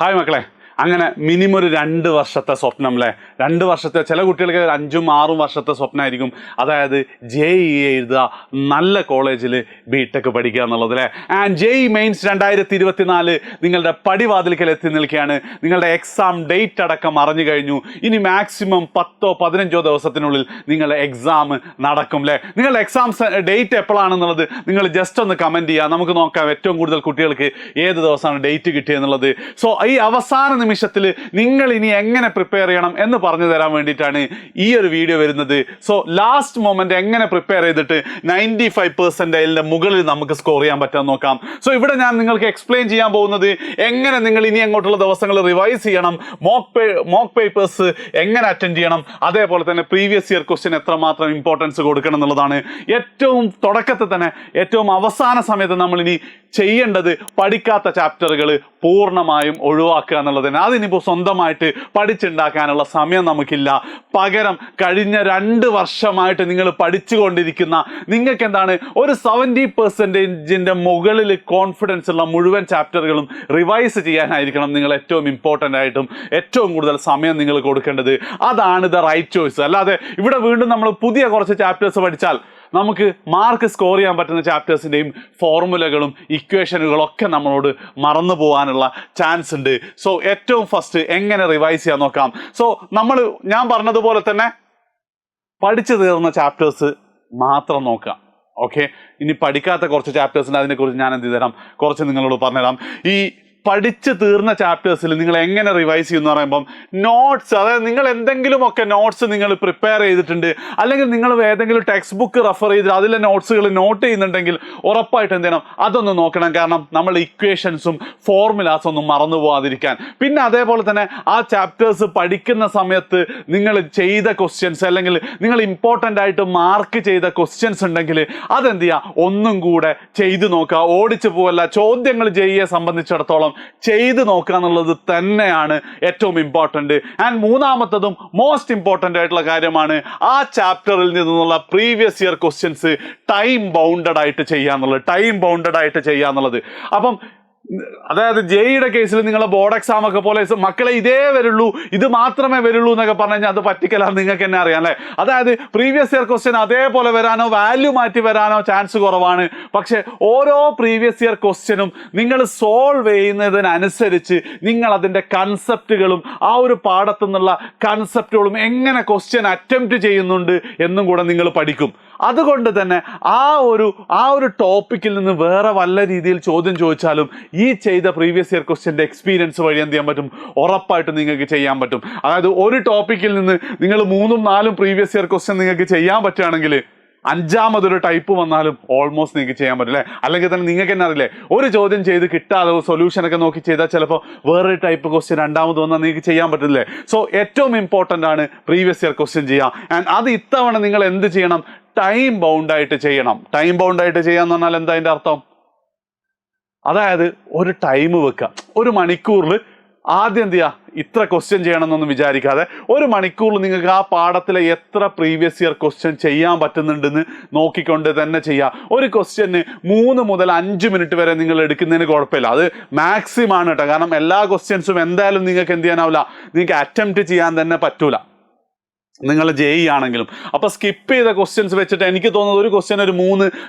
Hi മക്കളെ, അങ്ങനെ minimum ഒരു 2 വർഷത്തെ സ്വപ്നം അല്ലേ? 2 വർഷത്തെ, ചില കുട്ടികൾക്ക് 5ഉം 6ഉം വർഷത്തെ സ്വപ്നമായിരിക്കും. അതായത് JEE എഴുതുക, നല്ല കോളേജിൽ BTech പഠിക്കുക എന്നുള്ളത് അല്ലേ? ആൻഡ് JEE മെയിൻസ് 2024 നിങ്ങളുടെ പടിവാതിൽക്കൽ എത്തി നിൽക്കുകയാണ്. നിങ്ങളുടെ എക്സാം ഡേറ്റ് അടക്കം അറിഞ്ഞു കഴിഞ്ഞു. ഇനി മാക്സിമം 10-15 ദിവസത്തിനുള്ളിൽ നിങ്ങളുടെ എക്സാം നടക്കും അല്ലേ? നിങ്ങളുടെ എക്സാം ഡേറ്റ് എപ്പോഴാണെന്നുള്ളത് നിങ്ങൾ ജസ്റ്റ് ഒന്ന് കമൻറ്റ് ചെയ്യുക. നമുക്ക് നോക്കാം ഏറ്റവും കൂടുതൽ കുട്ടികൾക്ക് ഏത് ദിവസമാണ് ഡേറ്റ് കിട്ടിയെന്നുള്ളത്. സോ ഈ അവസാന നിമിഷത്തിൽ നിങ്ങൾ ഇനി എങ്ങനെ പ്രിപ്പയർ ചെയ്യണം എന്ന് പറഞ്ഞു തരാൻ വേണ്ടിയിട്ടാണ് ഈ ഒരു വീഡിയോ വരുന്നത്. സോ ലാസ്റ്റ് മൊമെന്റ് എങ്ങനെ പ്രിപ്പയർ ചെയ്തിട്ട് 95% മുകളിൽ നമുക്ക് സ്കോർ ചെയ്യാൻ പറ്റാൻ നോക്കാം. സോ ഇവിടെ ഞാൻ നിങ്ങൾക്ക് എക്സ്പ്ലെയിൻ ചെയ്യാൻ പോകുന്നത് എങ്ങനെ നിങ്ങൾ ഇനി അങ്ങോട്ടുള്ള ദിവസങ്ങൾ റിവൈസ് ചെയ്യണം, മോക്ക് പേപ്പേഴ്സ് എങ്ങനെ അറ്റൻഡ് ചെയ്യണം, അതേപോലെ തന്നെ പ്രീവിയസ് ഇയർ ക്വസ്റ്റ്യൻ എത്രമാത്രം ഇമ്പോർട്ടൻസ് കൊടുക്കണം എന്നുള്ളതാണ്. ഏറ്റവും തുടക്കത്തിൽ തന്നെ ഏറ്റവും അവസാന സമയത്ത് നമ്മൾ ഇനി ചെയ്യേണ്ടത് പഠിക്കാത്ത ചാപ്റ്ററുകൾ പൂർണ്ണമായും ഒഴിവാക്കുക എന്നുള്ളത്. അതിനിപ്പോൾ സ്വന്തമായിട്ട് പഠിച്ചുണ്ടാക്കാനുള്ള സമയം നമുക്കില്ല. പകരം കഴിഞ്ഞ 2 വർഷമായിട്ട് നിങ്ങൾ പഠിച്ചുകൊണ്ടിരിക്കുന്ന നിങ്ങൾക്ക് എന്താണ് ഒരു 70% മുകളിൽ കോൺഫിഡൻസ് ഉള്ള മുഴുവൻ ചാപ്റ്ററുകളും റിവൈസ് ചെയ്യാനായിരിക്കണം നിങ്ങൾ ഏറ്റവും ഇമ്പോർട്ടൻ്റ് ആയിട്ടും ഏറ്റവും കൂടുതൽ സമയം നിങ്ങൾ കൊടുക്കേണ്ടത്. അതാണ് ദ റൈറ്റ് ചോയ്സ്. അല്ലാതെ ഇവിടെ വീണ്ടും നമ്മൾ പുതിയ കുറച്ച് ചാപ്റ്റേഴ്സ് പഠിച്ചാൽ നമുക്ക് മാർക്ക് സ്കോർ ചെയ്യാൻ പറ്റുന്ന ചാപ്റ്റേഴ്സിൻ്റെയും ഫോർമുലകളും ഇക്വേഷനുകളും ഒക്കെ നമ്മളോട് മറന്നു പോകാനുള്ള ചാൻസ് ഉണ്ട്. സോ ഏറ്റവും ഫസ്റ്റ് എങ്ങനെ റിവൈസ് ചെയ്യാൻ നോക്കാം. സോ ഞാൻ പറഞ്ഞതുപോലെ തന്നെ പഠിച്ചു തീർന്ന ചാപ്റ്റേഴ്സ് മാത്രം നോക്കാം. ഓക്കെ, ഇനി പഠിക്കാത്ത കുറച്ച് ചാപ്റ്റേഴ്സിൻ്റെ അതിനെക്കുറിച്ച് ഞാൻ എന്ത് തരാം, കുറച്ച് നിങ്ങളോട് പറഞ്ഞുതരാം. ഈ പഠിച്ചു തീർന്ന ചാപ്റ്റേഴ്സിൽ നിങ്ങൾ എങ്ങനെ റിവൈസ് ചെയ്യുമെന്ന് പറയുമ്പം നോട്ട്സ്, അതായത് നിങ്ങൾ എന്തെങ്കിലുമൊക്കെ നോട്ട്സ് നിങ്ങൾ പ്രിപ്പയർ ചെയ്തിട്ടുണ്ട്, അല്ലെങ്കിൽ നിങ്ങൾ ഏതെങ്കിലും ടെക്സ്റ്റ് ബുക്ക് റെഫർ ചെയ്തിട്ട് അതിലെ നോട്ട്സുകൾ നോട്ട് ചെയ്യുന്നുണ്ടെങ്കിൽ ഉറപ്പായിട്ട് എന്ത് ചെയ്യണം, അതൊന്ന് നോക്കണം. കാരണം നമ്മൾ ഇക്വേഷൻസും ഫോർമുലാസും ഒന്നും മറന്നു പോകാതിരിക്കാൻ. പിന്നെ അതേപോലെ തന്നെ ആ ചാപ്റ്റേഴ്സ് പഠിക്കുന്ന സമയത്ത് നിങ്ങൾ ചെയ്ത ക്വസ്റ്റ്യൻസ്, അല്ലെങ്കിൽ നിങ്ങൾ ഇമ്പോർട്ടൻ്റ് ആയിട്ട് മാർക്ക് ചെയ്ത ക്വസ്റ്റ്യൻസ് ഉണ്ടെങ്കിൽ അതെന്ത് ചെയ്യുക, ഒന്നും കൂടെ ചെയ്തു നോക്കുക. ഓടിച്ചു പോകല്ല. ചോദ്യങ്ങൾ JEE സംബന്ധിച്ചിടത്തോളം ചെയ്ത് നോക്കുക എന്നുള്ളത് തന്നെയാണ് ഏറ്റവും ഇമ്പോർട്ടൻ്റ്. ആൻഡ് മൂന്നാമത്തതും മോസ്റ്റ് ഇമ്പോർട്ടൻ്റ് ആയിട്ടുള്ള കാര്യമാണ് ആ ചാപ്റ്ററിൽ നിന്നുള്ള previous year questions time bounded ആയിട്ട് ചെയ്യാന്നുള്ളത്. അപ്പം അതായത് JEEയുടെ കേസിൽ നിങ്ങളെ ബോർഡ് എക്സാം ഒക്കെ പോലെ മക്കളെ ഇതേ വരുള്ളൂ, ഇത് മാത്രമേ വരുള്ളൂ എന്നൊക്കെ പറഞ്ഞു കഴിഞ്ഞാൽ അത് പറ്റിക്കലാണ്. നിങ്ങൾക്ക് തന്നെ അറിയാം അല്ലേ? അതായത് പ്രീവിയസ് ഇയർ ക്വസ്റ്റ്യൻ അതേപോലെ വരാനോ വാല്യൂ മാറ്റി വരാനോ ചാൻസ് കുറവാണ്. പക്ഷെ ഓരോ പ്രീവിയസ് ഇയർ ക്വസ്റ്റ്യനും നിങ്ങൾ സോൾവ് ചെയ്യുന്നതിനനുസരിച്ച് നിങ്ങൾ അതിൻ്റെ കൺസെപ്റ്റുകളും ആ ഒരു പാഠത്തു നിന്നുള്ള കൺസെപ്റ്റുകളും എങ്ങനെ ക്വസ്റ്റ്യൻ അറ്റംപ്റ്റ് ചെയ്യുന്നുണ്ട് എന്നും കൂടെ നിങ്ങൾ പഠിക്കും. അതുകൊണ്ട് തന്നെ ആ ഒരു ടോപ്പിക്കിൽ നിന്ന് വേറെ വല്ല രീതിയിൽ ചോദ്യം ചോദിച്ചാലും ഈ ചെയ്ത പ്രീവിയസ് ഇയർ ക്വസ്റ്റ്യൻ്റെ എക്സ്പീരിയൻസ് വഴി എന്ത് ചെയ്യാൻ പറ്റും, ഉറപ്പായിട്ടും നിങ്ങൾക്ക് ചെയ്യാൻ പറ്റും. അതായത് ഒരു ടോപ്പിക്കിൽ നിന്ന് നിങ്ങൾ 3-4 പ്രീവിയസ് ഇയർ ക്വസ്റ്റ്യൻ നിങ്ങൾക്ക് ചെയ്യാൻ പറ്റുകയാണെങ്കിൽ 5ാമതൊരു ടൈപ്പ് വന്നാലും ഓൾമോസ്റ്റ് നിങ്ങൾക്ക് ചെയ്യാൻ പറ്റും അല്ലേ? അല്ലെങ്കിൽ തന്നെ നിങ്ങൾക്ക് തന്നെ അറിയില്ലേ, ഒരു ചോദ്യം ചെയ്ത് കിട്ടാതെ സൊല്യൂഷനൊക്കെ നോക്കി ചെയ്താൽ ചിലപ്പോൾ വേറൊരു ടൈപ്പ് ക്വസ്റ്റ്യൻ 2ാമത് വന്നാൽ നിങ്ങൾക്ക് ചെയ്യാൻ പറ്റില്ലേ? സോ ഏറ്റവും ഇമ്പോർട്ടൻ്റ് ആണ് പ്രീവിയസ് ഇയർ ക്വസ്റ്റ്യൻ ചെയ്യാം. ആൻഡ് അത് ഇത്തവണ നിങ്ങൾ എന്ത് ചെയ്യണം, ടൈം ബൗണ്ടായിട്ട് ചെയ്യണം. ടൈം ബൗണ്ടായിട്ട് ചെയ്യാന്ന് പറഞ്ഞാൽ എന്താ അതിൻ്റെ അർത്ഥം? അതായത് ഒരു ടൈം വെക്കുക. 1 മണിക്കൂറിൽ ആദ്യം എന്ത് ചെയ്യുക, ഇത്ര ക്വസ്റ്റ്യൻ ചെയ്യണമെന്നൊന്നും വിചാരിക്കാതെ 1 മണിക്കൂറിൽ നിങ്ങൾക്ക് ആ പാഠത്തിലെ എത്ര പ്രീവിയസ് ഇയർ ക്വസ്റ്റ്യൻ ചെയ്യാൻ പറ്റുന്നുണ്ടെന്ന് നോക്കിക്കൊണ്ട് തന്നെ ചെയ്യുക. ഒരു ക്വസ്റ്റ്യന് 3 മുതൽ 5 മിനിറ്റ് വരെ നിങ്ങൾ എടുക്കുന്നതിന് കുഴപ്പമില്ല. അത് മാക്സിമം ആണ് കേട്ടോ. കാരണം എല്ലാ ക്വസ്റ്റ്യൻസും എന്തായാലും നിങ്ങൾക്ക് എന്ത് ചെയ്യാനാവില്ല, നിങ്ങൾക്ക് അറ്റംപ്റ്റ് ചെയ്യാൻ തന്നെ പറ്റൂല നിങ്ങൾ JEE ആണെങ്കിലും. അപ്പോൾ സ്കിപ്പ് ചെയ്ത ക്വസ്റ്റ്യൻസ് വെച്ചിട്ട് എനിക്ക് തോന്നുന്നത് ഒരു ക്വസ്റ്റ്യൻ ഒരു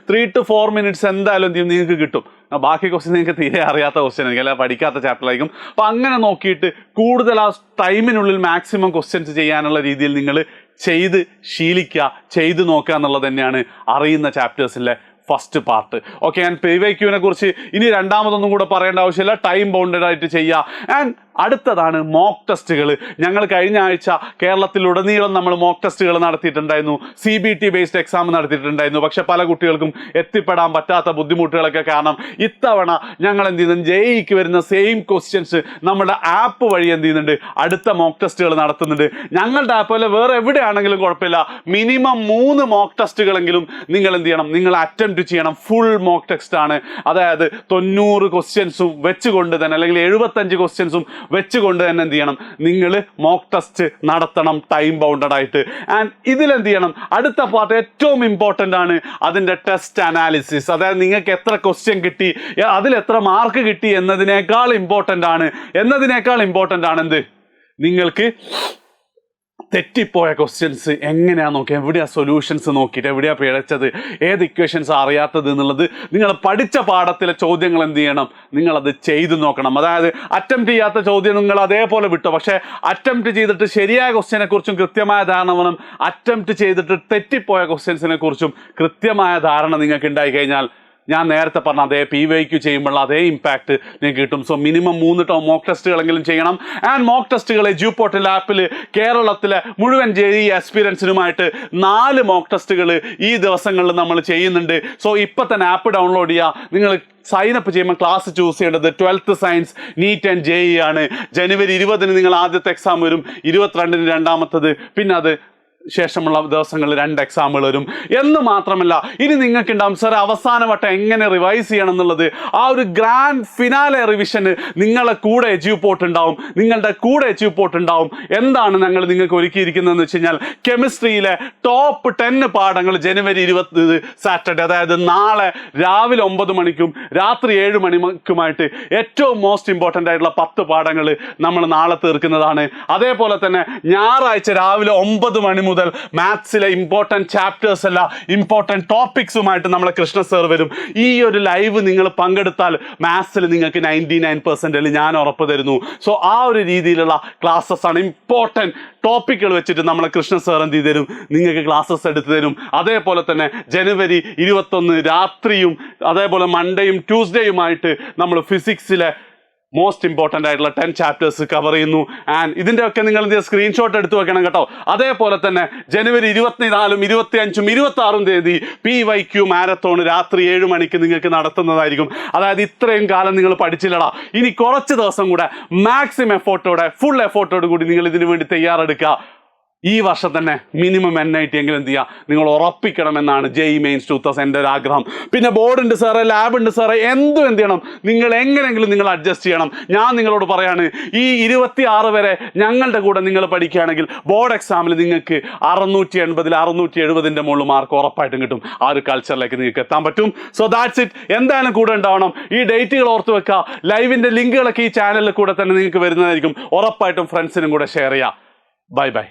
3 to 4 മിനിറ്റ്സ് എന്തായാലും എന്ത് ചെയ്യും, നിങ്ങൾക്ക് കിട്ടും. ബാക്കി ക്വസ്റ്റ്യൻ നിങ്ങൾക്ക് തീരെ അറിയാത്ത ക്വസ്റ്റ്യൻ ആയിരിക്കും, അല്ലെ പഠിക്കാത്ത ചാപ്റ്റർ ആയിരിക്കും. അപ്പോൾ അങ്ങനെ നോക്കിയിട്ട് കൂടുതൽ ആ ടൈമിനുള്ളിൽ മാക്സിമം ക്വസ്റ്റ്യൻസ് ചെയ്യാനുള്ള രീതിയിൽ നിങ്ങൾ ചെയ്ത് ശീലിക്കുക, ചെയ്ത് നോക്കുക എന്നുള്ളത് തന്നെയാണ് അറിയുന്ന ചാപ്റ്റേഴ്സിലെ ഫസ്റ്റ് പാർട്ട്. ഓക്കെ, ആൻഡ് PYQനെ കുറിച്ച് ഇനി 2ാമതൊന്നും കൂടെ പറയേണ്ട ആവശ്യമില്ല. ടൈം ബൗണ്ടഡ് ആയിട്ട് ചെയ്യുക. ആൻഡ് അടുത്തതാണ് മോക്ക് ടെസ്റ്റുകൾ. ഞങ്ങൾ കഴിഞ്ഞ ആഴ്ച കേരളത്തിലുടനീളം നമ്മൾ മോക്ക് ടെസ്റ്റുകൾ നടത്തിയിട്ടുണ്ടായിരുന്നു. CBT ബേസ്ഡ് എക്സാം നടത്തിയിട്ടുണ്ടായിരുന്നു. പക്ഷെ പല കുട്ടികൾക്കും എത്തിപ്പെടാൻ പറ്റാത്ത ബുദ്ധിമുട്ടുകളൊക്കെ കാരണം ഇത്തവണ ഞങ്ങൾ എന്ത് ചെയ്യുന്നുണ്ട്, JEEക്ക് വരുന്ന സെയിം ക്വസ്റ്റ്യൻസ് നമ്മുടെ ആപ്പ് വഴി എന്ത് ചെയ്യുന്നുണ്ട്, അടുത്ത മോക്ക് ടെസ്റ്റുകൾ നടത്തുന്നുണ്ട്. ഞങ്ങളുടെ ആപ്പ് പോലെ വേറെ എവിടെയാണെങ്കിലും കുഴപ്പമില്ല, മിനിമം 3 മോക്ക് ടെസ്റ്റുകളെങ്കിലും നിങ്ങൾ എന്ത് ചെയ്യണം, നിങ്ങൾ അറ്റംപ്റ്റ് ചെയ്യണം. ഫുൾ മോക്ക് ടെസ്റ്റ് ആണ്. അതായത് 90 ക്വസ്റ്റ്യൻസും വെച്ചുകൊണ്ട് തന്നെ, അല്ലെങ്കിൽ 75 ക്വസ്റ്റ്യൻസും വെച്ചുകൊണ്ട് തന്നെ എന്ത് ചെയ്യണം, നിങ്ങൾ മോക്ക് ടെസ്റ്റ് നടത്തണം ടൈം ബൗണ്ടഡ് ആയിട്ട്. ആൻഡ് ഇതിലെന്ത് ചെയ്യണം, അടുത്ത പാർട്ട് ഏറ്റവും ഇമ്പോർട്ടൻ്റ് ആണ്, അതിൻ്റെ ടെസ്റ്റ് അനാലിസിസ്. അതായത് നിങ്ങൾക്ക് എത്ര ക്വസ്റ്റ്യൻ കിട്ടി, അതിൽ എത്ര മാർക്ക് കിട്ടി എന്നതിനേക്കാൾ ഇമ്പോർട്ടൻ്റ് ആണ് എന്ത്, നിങ്ങൾക്ക് തെറ്റിപ്പോയ ക്വസ്റ്റ്യൻസ് എങ്ങനെയാണെന്ന് നോക്കി, എവിടെയാണ് സൊല്യൂഷൻസ് നോക്കിയിട്ട് എവിടെയാണ് പിഴച്ചത്, ഏത് ഇക്വേഷൻസ് അറിയാത്തത് എന്നുള്ളത് നിങ്ങൾ പഠിച്ച പാഠത്തിലെ ചോദ്യങ്ങൾ എന്ത് ചെയ്യണം, നിങ്ങളത് ചെയ്തു നോക്കണം. അതായത് അറ്റംപ്റ്റ് ചെയ്യാത്ത ചോദ്യം നിങ്ങൾ അതേപോലെ വിട്ടോ, പക്ഷേ അറ്റംപ്റ്റ് ചെയ്തിട്ട് ശരിയായ ക്വസ്റ്റ്യനെ കുറിച്ചും കൃത്യമായ ധാരണ വേണം. അറ്റംപ്റ്റ് ചെയ്തിട്ട് തെറ്റിപ്പോയ ക്വസ്റ്റ്യൻസിനെ കുറിച്ചും കൃത്യമായ ധാരണ നിങ്ങൾക്ക് ഉണ്ടായി കഴിഞ്ഞാൽ ഞാൻ നേരത്തെ പറഞ്ഞ അതേ PYQ ചെയ്യുമ്പോൾ അതേ ഇമ്പാക്റ്റ് നിങ്ങൾക്ക് കിട്ടും. സോ മിനിമം 3 മോക്ക് ടെസ്റ്റുകളെങ്കിലും ചെയ്യണം. ആൻഡ് മോക്ക് ടെസ്റ്റുകൾ എഡ്യൂപോർട്ടൽ ആപ്പിൽ കേരളത്തിലെ മുഴുവൻ JEE ആസ്പിരൻസിനുമായിട്ട് 4 മോക്ക് ടെസ്റ്റുകൾ ഈ ദിവസങ്ങളിൽ നമ്മൾ ചെയ്യുന്നുണ്ട്. സോ ഇപ്പം തന്നെ ആപ്പ് ഡൗൺലോഡ് ചെയ്യുക. നിങ്ങൾ സൈനപ്പ് ചെയ്യുമ്പോൾ ക്ലാസ് ചൂസ് ചെയ്യേണ്ടത് 12th science neat and JEE ആണ്. ജനുവരി 20 നിങ്ങൾ ആദ്യത്തെ എക്സാം വരും, 22 രണ്ടാമത്തത്, പിന്നെ അത് ശേഷമുള്ള ദിവസങ്ങളിൽ 2 എക്സാമുകൾ വരും. എന്ന് മാത്രമല്ല ഇനി നിങ്ങൾക്ക് ഉണ്ടാവും സാർ അവസാനവട്ടം എങ്ങനെ റിവൈസ് ചെയ്യണം എന്നുള്ളത്. ആ ഒരു ഗ്രാൻഡ് ഫിനാലെ റിവിഷന് നിങ്ങളുടെ കൂടെ എഡ്യൂപോർട്ട് ഉണ്ടാവും. എന്താണ് ഞങ്ങൾ നിങ്ങൾക്ക് ഒരുക്കിയിരിക്കുന്നതെന്ന് വെച്ച് കഴിഞ്ഞാൽ കെമിസ്ട്രിയിലെ ടോപ്പ് 10 പാഠങ്ങൾ ജനുവരി 20 സാറ്റർഡേ, അതായത് നാളെ രാവിലെ 9 മണിക്കും രാത്രി 7 മണിക്കുമായിട്ട് ഏറ്റവും മോസ്റ്റ് ഇമ്പോർട്ടൻ്റ് ആയിട്ടുള്ള 10 പാഠങ്ങൾ നമ്മൾ നാളെ തീർക്കുന്നതാണ്. അതേപോലെ തന്നെ ഞായറാഴ്ച രാവിലെ 9 മണി മുതൽ മാത്സിലെ ഇമ്പോർട്ടൻറ്റ് ചാപ്റ്റേഴ്സ് അല്ല ഇമ്പോർട്ടൻറ്റ് ടോപ്പിക്സുമായിട്ട് നമ്മളെ കൃഷ്ണ സർ വരും. ഈ ഒരു ലൈവ് നിങ്ങൾ പങ്കെടുത്താൽ മാത്സിൽ നിങ്ങൾക്ക് 99% ഞാൻ ഉറപ്പ് തരുന്നു. സോ ആ ഒരു രീതിയിലുള്ള ക്ലാസ്സസ് ആണ്. ഇമ്പോർട്ടൻറ്റ് ടോപ്പിക്കുകൾ വെച്ചിട്ട് നമ്മളെ കൃഷ്ണ സർ എന്ത് ചെയ്ത് തരും, നിങ്ങൾക്ക് ക്ലാസ്സസ് എടുത്തു തരും. അതേപോലെ തന്നെ ജനുവരി 21 രാത്രിയും അതേപോലെ മൺഡേയും ട്യൂസ്ഡേയുമായിട്ട് നമ്മൾ ഫിസിക്സിലെ മോസ്റ്റ് ഇമ്പോർട്ടൻ്റ് ആയിട്ടുള്ള 10 ചാപ്റ്റേഴ്സ് കവർ ചെയ്യുന്നു. ആൻഡ് ഇതിൻ്റെ ഒക്കെ നിങ്ങൾ എന്ത് ചെയ്യുക, സ്ക്രീൻഷോട്ട് എടുത്ത് വെക്കണം കേട്ടോ. അതേപോലെ തന്നെ ജനുവരി 24, 25, 26 തീയതി PYQ മാരത്തോൺ രാത്രി 7 മണിക്ക് നിങ്ങൾക്ക് നടത്തുന്നതായിരിക്കും. അതായത് ഇത്രയും കാലം നിങ്ങൾ പഠിച്ചില്ലടാ, ഇനി കുറച്ച് ദിവസം കൂടെ മാക്സിമം എഫോർട്ടോടെ ഫുൾ എഫോർട്ടോട് കൂടി നിങ്ങൾ ഇതിനു വേണ്ടി തയ്യാറെടുക്കുക. ഈ വർഷം തന്നെ മിനിമം NIT എങ്കിലും എന്ത് ചെയ്യുക, നിങ്ങൾ ഉറപ്പിക്കണമെന്നാണ് JEE മെയിൻസ് 2000 എൻ്റെ ഒരു ആഗ്രഹം. പിന്നെ ബോർഡുണ്ട് സാറേ, ലാബുണ്ട് സാറേ, എന്ത് ചെയ്യണം, നിങ്ങൾ എങ്ങനെയെങ്കിലും നിങ്ങൾ അഡ്ജസ്റ്റ് ചെയ്യണം. ഞാൻ നിങ്ങളോട് പറയാണ്, ഈ 26 വരെ ഞങ്ങളുടെ കൂടെ നിങ്ങൾ പഠിക്കുകയാണെങ്കിൽ ബോർഡ് എക്സാമിൽ നിങ്ങൾക്ക് 680, 670 മുകളിൽ മാർക്ക് ഉറപ്പായിട്ടും കിട്ടും. ആ ഒരു കൾച്ചറിലേക്ക് നിങ്ങൾക്ക് എത്താൻ പറ്റും. So that's it. എന്തായാലും കൂടെ ഉണ്ടാവണം. ഈ ഡേറ്റുകൾ ഓർത്ത് വെക്കുക. ലൈവിൻ്റെ ലിങ്കുകളൊക്കെ ഈ ചാനലിൽ കൂടെ തന്നെ നിങ്ങൾക്ക് വരുന്നതായിരിക്കും. ഉറപ്പായിട്ടും ഫ്രണ്ട്സിനും കൂടെ ഷെയർ ചെയ്യുക. Bye bye.